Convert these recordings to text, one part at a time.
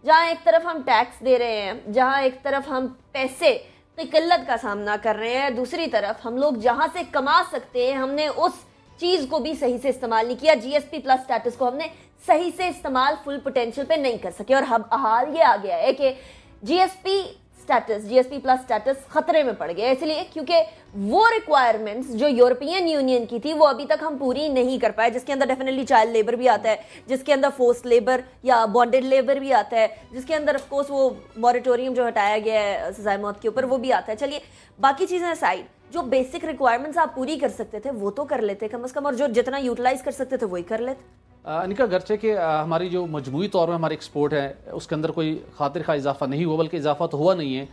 جہاں ایک طرف ہم ٹیکس دے رہے ہیں, جہاں ایک طرف ہم پیسے کی قلت کا سامنا کر رہے ہیں, دوسری طرف ہم لوگ جہاں سے کما سکتے ہیں ہم نے اس چیز کو بھی صحیح سے استعمال نہیں کیا. جی ایس پی پلس سٹیٹس کو ہم نے صحیح سے استعمال فل پوٹینشیل پہ نہیں کر سکے, اور حال یہ آ گیا ہے کہ جی ایس پی پلس سٹیٹس خطرے میں پڑ گیا, اس لیے کیونکہ وہ ریکوائرمنٹس جو یورپین یونین کی تھی وہ ابھی تک ہم پوری نہیں کر پائے, جس کے اندر ڈیفینیٹلی چائلڈ لیبر بھی آتا ہے, جس کے اندر فورسڈ لیبر یا بانڈڈ لیبر بھی آتا ہے, جس کے اندر آف کورس وہ موریٹوریم جو ہٹایا گیا ہے سزائے موت کے اوپر وہ بھی آتا ہے. چلیے باقی چیزیں سائڈ, جو بیسک ریکوائرمنٹس آپ پوری کر سکتے تھے وہ تو کر لیتے کم از کم, اور جو جتنا یوٹیلائز کر سکتے تھے وہی کر لیتے. انکا گرچہ کہ ہماری جو مجموعی طور میں ہماری ایکسپورٹ ہے اس کے اندر کوئی خاطر خواہ اضافہ نہیں ہوا, بلکہ اضافہ تو ہوا نہیں ہے.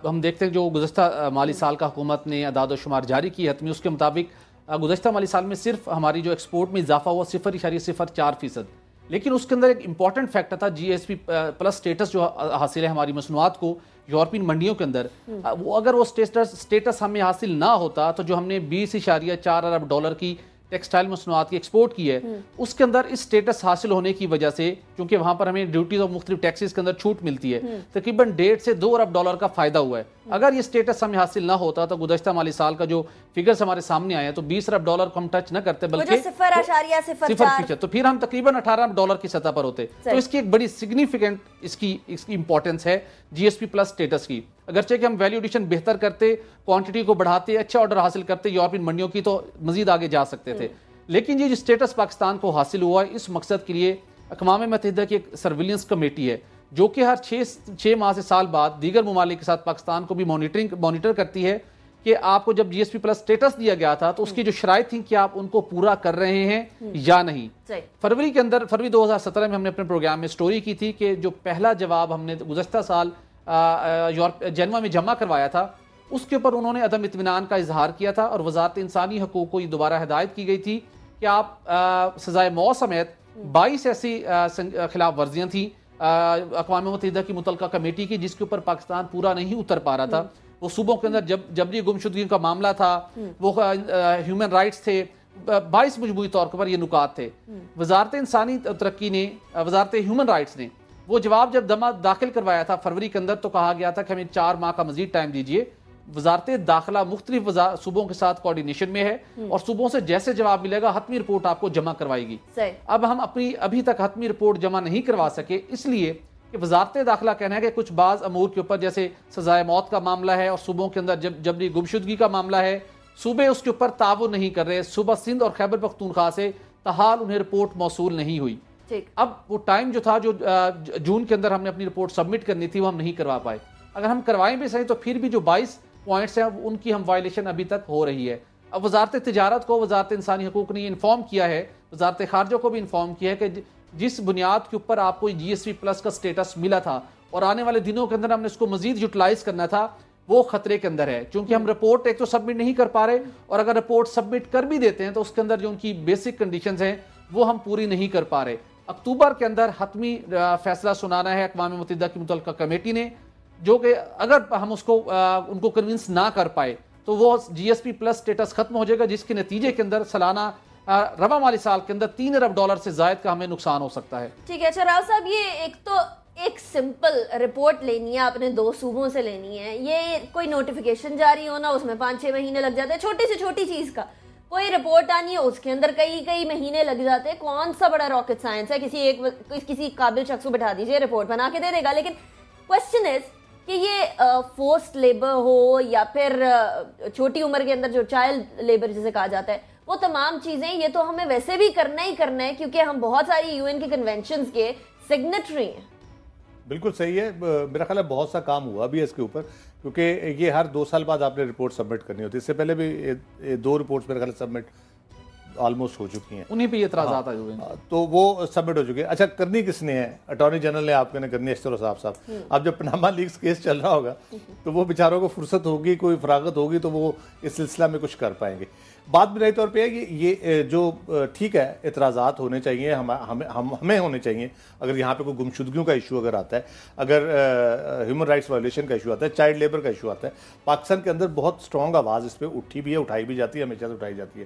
ہم دیکھتے ہیں جو گزشتہ مالی سال کا حکومت نے اعداد و شمار جاری کی حتمی, اس کے مطابق گزشتہ مالی سال میں صرف ہماری جو ایکسپورٹ میں اضافہ ہوا 0.04%, لیکن اس کے اندر ایک امپورٹنٹ فیکٹر تھا جی ایس پی پلس سٹیٹس جو حاصل ہے ہماری مصنوعات کو یورپین منڈیوں کے اندر. اگر وہ سٹیٹس ہمیں حاصل نہ ہوتا تو جو ہم نے 20.4 ارب ڈالر کی ٹیکسٹائل مصنوعات کی ایکسپورٹ کی ہے, اس کے اندر اس سٹیٹس حاصل ہونے کی وجہ سے, کیونکہ وہاں پر ہمیں ڈیوٹیز اور مختلف ٹیکسز کے اندر چھوٹ ملتی ہے, تقریباً 1.5 سے 2 ارب ڈالر کا فائدہ ہوا ہے. اگر یہ سٹیٹس ہمیں حاصل نہ ہوتا تو گزشتہ مالی سال کا جو فگرز ہمارے سامنے آئے ہیں تو 20 ارب ڈالر کو ہم ٹچ نہ کرتے, بلکہ 0.04%, تو پھر ہم تقریباً 18 ارب ڈالر کی سطح پر ہوتے. تو اس کی ایک بڑی سگنیفیکنٹ اس کی امپورٹنس ہے جی ایس پی پلس سٹیٹس کی. اگرچہ کہ ہم ویلیو ایڈیشن بہتر کرتے, کوانٹٹی کو بڑھاتے, اچھا آرڈر حاصل کرتے یورپین منڈیوں کی, تو مزید آگے جا سکتے تھے. لیکن یہ جو سٹیٹس پاکستان کو حاصل ہوا ہے, اس مقصد کے لیے اقوام متحدہ کی ایک سرویلنس کمیٹی ہے جو کہ ہر 6 ماہ سے سال بعد دیگر ممالک کے ساتھ پاکستان کو بھی مانیٹر کرتی ہے کہ آپ کو جب جی ایس پی پلس سٹیٹس دیا گیا تھا تو اس کی جو شرائط تھیں کہ آپ ان کو پورا کر رہے ہیں یا نہیں. فروری 2017 میں ہم نے اپنے پروگرام میں سٹوری کی تھی کہ جو پہلا جواب ہم نے گزشتہ سال جنوا میں جمع کروایا تھا, اس کے اوپر انہوں نے عدم اطمینان کا اظہار کیا تھا, اور وزارت انسانی حقوق کو یہ دوبارہ ہدایت کی گئی تھی کہ آپ سزائے موت سمیت 22 ایسی خلاف ورزیاں تھیں اقوام متحدہ کی متعلقہ کمیٹی کی, جس کے اوپر پاکستان پورا نہیں اتر پا رہا تھا. وہ صوبوں کے اندر جبری گمشدگی کا معاملہ تھا, وہ ہیومن رائٹس تھے, 22 مجموعی طور پر یہ نکات تھے. وزارت انسانی ترقی نے, وزارت ہیومن رائٹس نے وہ جواب جب داخل کروایا تھا فروری کے اندر, تو کہا گیا تھا کہ ہمیں 4 ماہ کا مزید ٹائم دیجیے. وزارت داخلہ مختلف صوبوں کے ساتھ کوارڈینیشن میں ہے, اور صوبوں سے جیسے جواب ملے گا حتمی رپورٹ آپ کو جمع کروائے گی. اب ہم ابھی تک حتمی رپورٹ جمع نہیں کروا سکے, اس لیے کہ وزارت داخلہ کہنا ہے کہ کچھ بعض امور کے اوپر, جیسے سزائے موت کا معاملہ ہے اور صوبوں کے اندر جبری گمشدگی کا معاملہ ہے, صوبے اس کے اوپر تعاون نہیں کر رہے. صوبہ سندھ اور خیبر پختونخوا سے تاحال انہیں رپورٹ موصول نہیں ہوئی. اب وہ ٹائم جو تھا, جو جون کے اندر ہم نے اپنی رپورٹ سبمٹ کرنی تھی, وہ ہم نہیں کروا پائے. اگر ہم کروائیں بھی صحیح تو پھر بھی جو 22 پوائنٹس ہیں ان کی ہم وائلیشن ابھی تک ہو رہی ہے. اب وزارت تجارت کو, وزارت انسانی حقوق نے انفارم کیا ہے, وزارت خارجہ کو بھی انفارم کیا ہے کہ جس بنیاد کے اوپر آپ کو جی ایس پی پلس کا سٹیٹس ملا تھا اور آنے والے دنوں کے اندر ہم نے اس کو مزید یوٹیلائز کرنا تھا, وہ خطرے کے اندر ہے. چونکہ ہم رپورٹ ایک تو سبمٹ نہیں کر پا رہے, اور اگر رپورٹ سبمٹ کر بھی دیتے ہیں تو اس کے اندر جو ان کی بیسک کنڈیشنز ہیں وہ ہم پوری نہیں کر پا رہے. اکتوبر کے اندر حتمی فیصلہ سنانا ہے اقوام متحدہ کی متعلقہ کمیٹی نے, جو کہ اگر ہم اس کو ان کو کنونس نہ کر پائے تو وہ جی ایس پی پلس سٹیٹس ختم ہو جائے گا, جس کے نتیجے کے اندر سالانہ رواں مالی سال کے اندر 3 ارب ڈالر سے زائد کا ہمیں نقصان ہو سکتا ہے. ٹھیک ہے. اچھا راؤ صاحب, یہ ایک سمپل رپورٹ لینی ہے, آپ نے 2 صوبوں سے لینی ہے, یہ کوئی نوٹیفیکیشن جاری ہونا اس میں 5-6 مہینے لگ جاتے ہیں, چھوٹی سے چھوٹی چیز کا کوئی رپورٹ آنی ہے اس کے اندر کئی مہینے لگ جاتے ہیں. کون سا بڑا راکٹ سائنس ہے, کسی قابل شخص کو بٹھا دیجئے رپورٹ بنا کے دے دے گا. لیکن کوسچن از کہ یہ فورسڈ لیبر ہو یا پھر چھوٹی عمر کے اندر جو چائلڈ لیبر جسے کہا جاتا ہے, وہ تمام چیزیں یہ تو ہمیں ویسے بھی کرنا ہی کرنا ہے, کیونکہ ہم بہت ساری یو این کی کنونشنز کے سگنیٹری ہیں. بالکل صحیح ہے. میرا خیال ہے بہت سا کام ہوا بھی ہے اس کے اوپر, کیونکہ یہ ہر 2 سال بعد آپ نے رپورٹ سبمٹ کرنی ہوتی ہے. اس سے پہلے بھی 2 رپورٹس میرے خیال سبمٹ آلموسٹ ہو چکی ہیں, انہیں پہ یہ اعتراضات آئے ہوئے ہیں تو وہ سبمٹ ہو چکے ہیں. اچھا, کرنی کس نے ہے؟ اٹارنی جنرل نے آپ نے کرنی ہے, اشتر صاحب. اب جب پناما لیکس کیس چل رہا ہوگا تو وہ بیچاروں کو فرصت ہوگی, کوئی فراغت ہوگی تو وہ اس سلسلہ میں کچھ کر پائیں گے. بات بنیادی طور پہ ہے کہ یہ جو ٹھیک ہے اعتراضات ہونے چاہیے, ہمیں ہونے چاہیے. اگر یہاں پہ کوئی گمشدگیوں کا ایشو اگر آتا ہے, اگر ہیومن رائٹس وائلیشن کا ایشو آتا ہے, چائلڈ لیبر کا ایشو آتا ہے, پاکستان کے اندر بہت اسٹرانگ آواز اس پہ اٹھی بھی ہے, اٹھائی بھی جاتی ہے, ہمیشہ سے اٹھائی جاتی ہے.